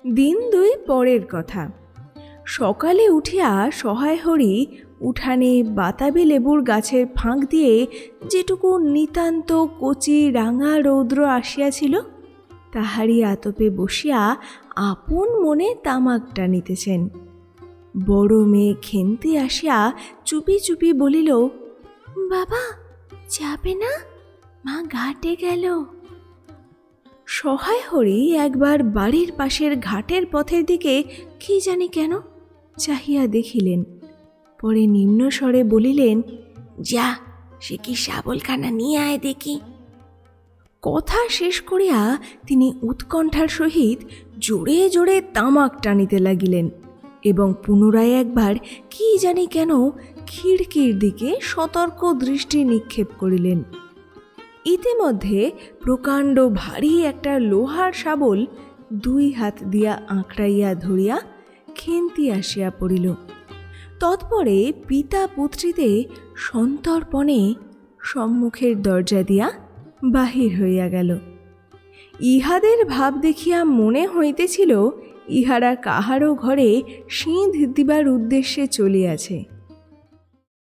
দিন দুই পরের কথা। সকালে উঠিয়া সহায় হরি উঠানে বাতাবি লেবুর গাছের ফাঁক দিয়ে যেটুকু নিতান্ত কচি রাঙা রৌদ্র আসিয়াছিল তাহারই আতপে বসিয়া আপন মনে তামাক টানিতেছেন। বড় মেয়ে খেন্তি আসিয়া চুপি চুপি বলিল, বাবা যাবে না, মা ঘাটে গেল। সহায় হরি একবার বাড়ির পাশের ঘাটের পথের দিকে কি জানি কেন চাহিয়া দেখিলেন, পরে নিম্ন স্বরে বলিলেন, যা সে কি শাবলখানা নিয়ে আয় দেখি। কথা শেষ করিয়া তিনি উৎকণ্ঠার সহিত জোরে জোরে তামাক টানিতে লাগিলেন এবং পুনরায় একবার কি জানি কেন খিড়কির দিকে সতর্ক দৃষ্টি নিক্ষেপ করিলেন। ইতিমধ্যে প্রকাণ্ড ভারী একটা লোহার শাবল 2 হাত দিয়া আঁকড়াইয়া ধরিয়া খেন্তি আসিয়া পড়িল। তৎপরে পিতা পুত্রীতে সন্তর্পণে সম্মুখের দরজা দিয়া বাহির হইয়া গেল। ইহাদের ভাব দেখিয়া মনে হইতেছিল ইহারা কাহারও ঘরে সিঁধ দিবার উদ্দেশ্যে চলিয়াছে।